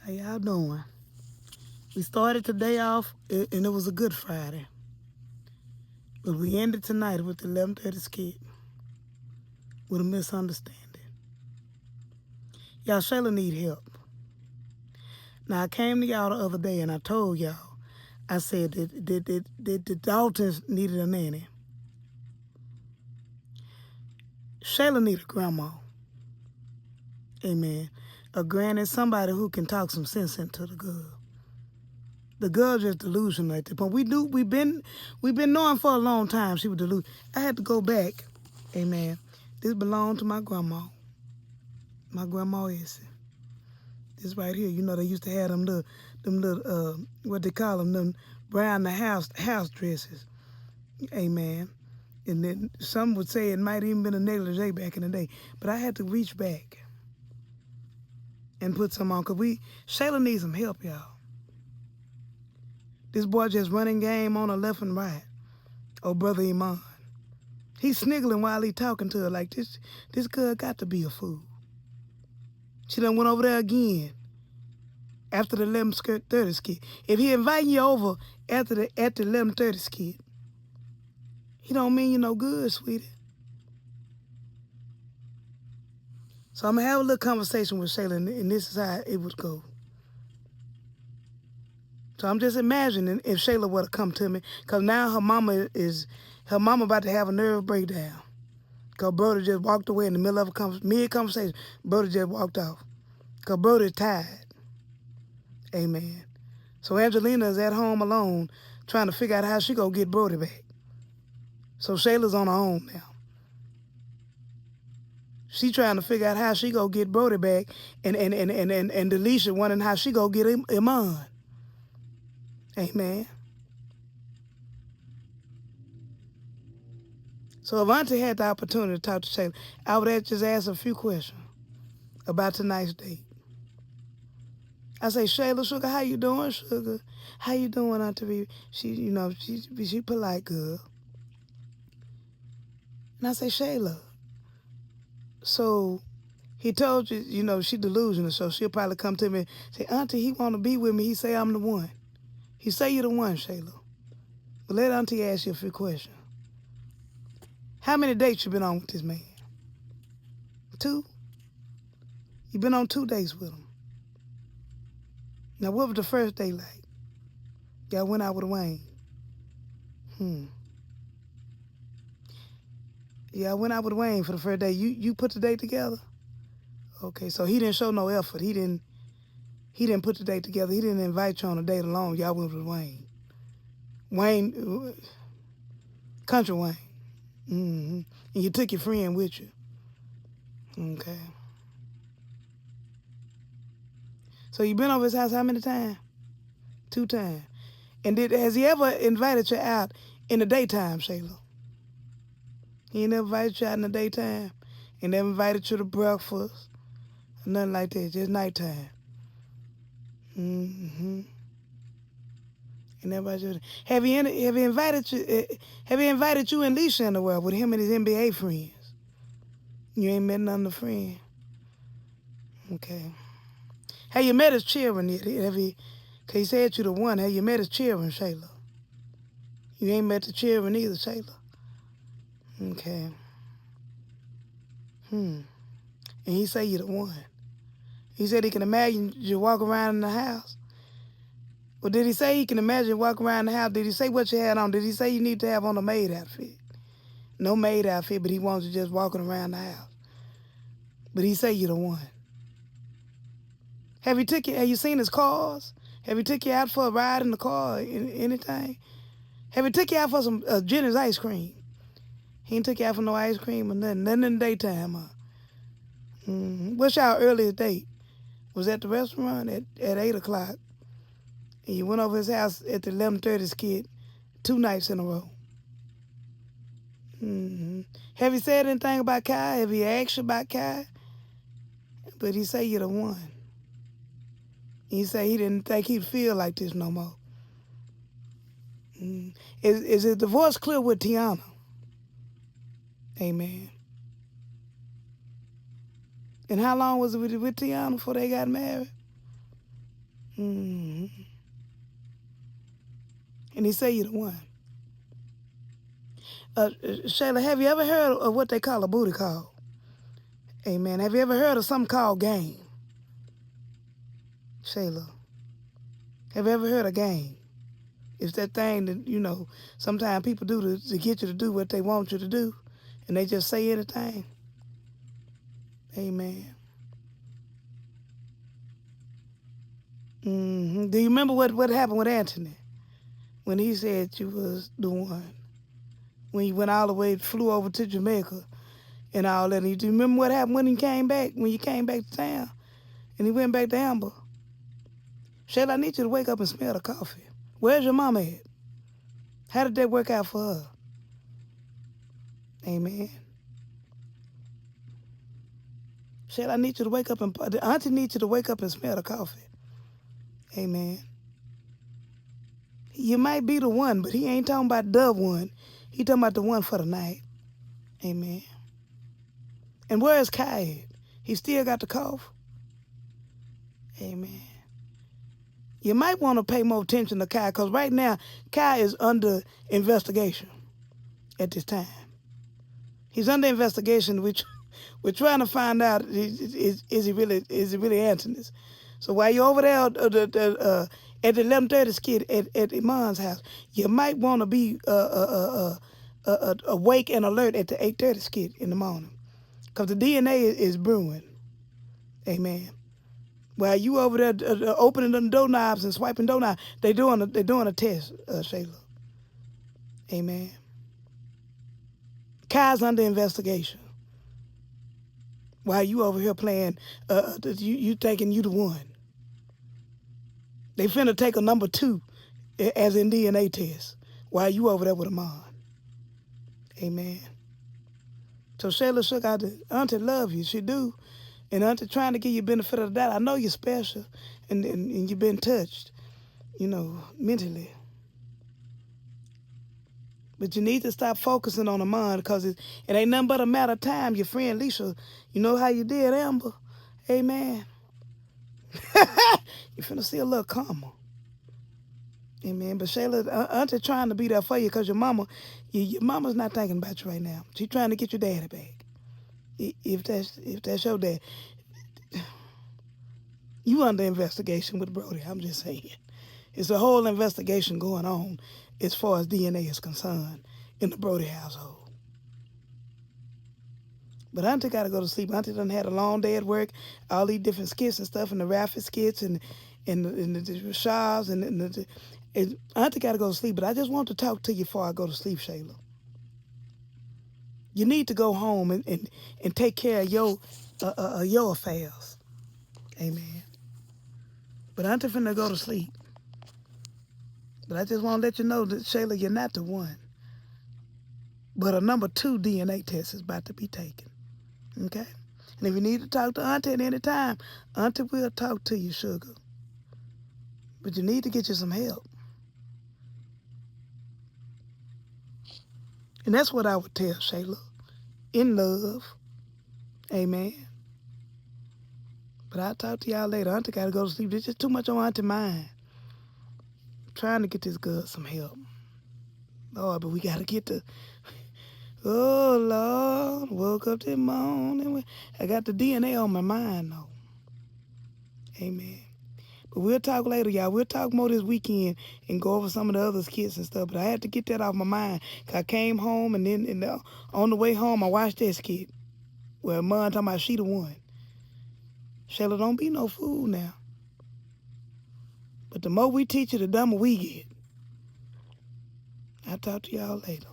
How y'all doing? We started today off, and it was a good Friday. But we ended tonight with the 11:30 skit with a misunderstanding. Y'all, Shayla need help. Now, I came to y'all the other day and I told y'all, I said that the Daltons needed a nanny. Shayla need a grandma. Amen. A granny, somebody who can talk some sense into the girl. The girl just delusional at the point. We've been knowing for a long time she was delusional. I had to go back. Amen. This belonged to my grandma. My grandma is. This right here, they used to have them little what they call them brown the house dresses. Amen. And then some would say it might even been a negligee back in the day. But I had to reach back and put some on, because Shayla needs some help, y'all. This boy just running game on her left and right. Oh, Brother Iman. He's sniggling while he talking to her like this girl got to be a fool. She done went over there again after the 11:30 skit. If he inviting you over at the 11:30 skit, he don't mean you no good, sweetie. So I'm going to have a little conversation with Shayla, and this is how it would go. So I'm just imagining if Shayla would have come to me, because now her mama about to have a nerve breakdown. Because Brody just walked away in the middle of mid-conversation. Brody just walked off. Because Brody's tired. Amen. So Angelina is at home alone trying to figure out how she going to get Brody back. So Shayla's on her own now. She trying to figure out how she going to get Brody back, and Delisha wondering how she going to get him on. Amen. So if Auntie had the opportunity to talk to Shayla, I would just ask a few questions about tonight's date. I say, Shayla, sugar, how you doing, sugar? How you doing, Auntie ReRe? She polite girl. And I say, Shayla, so he told you, she delusional, so she'll probably come to me and say, Auntie, he want to be with me. He say I'm the one. He say you the one, Shayla. But let Auntie ask you a few questions. How many dates you been on with this man? 2? You been on 2 dates with him. Now, what was the first day like? Y'all went out with Wayne. Y'all went out with Wayne for the first day. You put the date together? Okay, so he didn't show no effort. He didn't put the date together. He didn't invite you on a date alone. Y'all went with Wayne. Wayne, Country Wayne. And you took your friend with you. Okay. So you been over his house how many times? 2 times. And has he ever invited you out in the daytime, Shayla? He ain't never invited you out in the daytime? He never invited you to breakfast? Or nothing like that, just nighttime? And everybody, have he invited you and Leisha in the world with him and his NBA friends? You ain't met none of the friends? Okay. Have you met his children yet? Because he said you the one. Have you met his children, Shayla? You ain't met the children either, Shayla? Okay. And he say you the one. He said he can imagine you walk around in the house. Well, did he say he can imagine walk around the house? Did he say what you had on? Did he say you need to have on a maid outfit? No maid outfit, but he wants you just walking around the house. But he say you the one. Have you seen his cars? Have he took you out for a ride in the car or anything? Have he took you out for some Jenny's ice cream? He ain't took you out for no ice cream or nothing. Nothing in the daytime, huh? What's y'all earliest date? Was at the restaurant at 8 o'clock. And you went over his house at the 11:30 skit 2 nights in a row. Have you said anything about Kai? Have you asked you about Kai? But he say you're the one. He say he didn't think he'd feel like this no more. Is his divorce clear with Tiana? Amen. And how long was it with Tiana before they got married? And he say you the one. Shayla, have you ever heard of what they call a booty call? Amen. Have you ever heard of something called game? Shayla, have you ever heard of game? It's that thing that, you know, sometimes people do to get you to do what they want you to do, and they just say anything. Amen. Do you remember what happened with Anthony when he said you was the one? When he went all the way, flew over to Jamaica and all that. And do you remember what happened when he came back, when you came back to town and he went back to Amber? Shayla, I need you to wake up and smell the coffee. Where's your mama at? How did that work out for her? Amen. Shayla, I need you to wake up and, the auntie needs you to wake up and smell the coffee. Amen. You might be the one, but he ain't talking about the one. He talking about the one for the night. Amen. And where is Kai at? He still got the cough? Amen. You might want to pay more attention to Kai, because right now, Kai is under investigation at this time. He's under investigation, which we're trying to find out, is he really Anthony's? So while you're over there at the 11:30 skit at Iman's house, you might want to be awake and alert at the 8:30 skit in the morning, because the DNA is brewing. Amen. While you over there opening the doorknobs and swiping doorknobs, they're doing a test, Shayla. Amen. Kai's under investigation. While you over here playing, you thinking you the one. They finna take a number 2 as in DNA test while you over there with Amon. Amen. So Shayla shook out the auntie love you. She do. And auntie trying to give you benefit of the doubt. I know you're special and you've been touched, you know, mentally. But you need to stop focusing on Amon, because it ain't nothing but a matter of time. Your friend Lisha, you know how you did, Amber? Amen. You finna see a little calmer. Amen. But Shayla, auntie trying to be there for you, because your mama's not thinking about you right now. She's trying to get your daddy back. If that's your dad. You under investigation with Brody. I'm just saying. It's a whole investigation going on as far as DNA is concerned in the Brody household. But Auntie got to go to sleep. Auntie done had a long day at work, all these different skits and stuff, and the Raffy skits and the Rashaws, and Auntie got to go to sleep. But I just want to talk to you before I go to sleep, Shayla. You need to go home and take care of your affairs. Amen. But Auntie finna go to sleep. But I just want to let you know that, Shayla, you're not the one. But a number 2 DNA test is about to be taken. Okay? And if you need to talk to Auntie at any time, Auntie will talk to you, sugar. But you need to get you some help. And that's what I would tell Shayla. In love. Amen. But I'll talk to y'all later. Auntie got to go to sleep. There's just too much on Auntie's mind. I'm trying to get this girl some help. Lord, but we got to get the... Oh, Lord. Woke up this morning. I got the DNA on my mind, though. Amen. But we'll talk later, y'all. We'll talk more this weekend and go over some of the other skits and stuff. But I had to get that off my mind, because I came home, and then on the way home, I watched that skit where Mom talking about she the one. Shayla, don't be no fool now. But the more we teach you, the dumber we get. I'll talk to y'all later.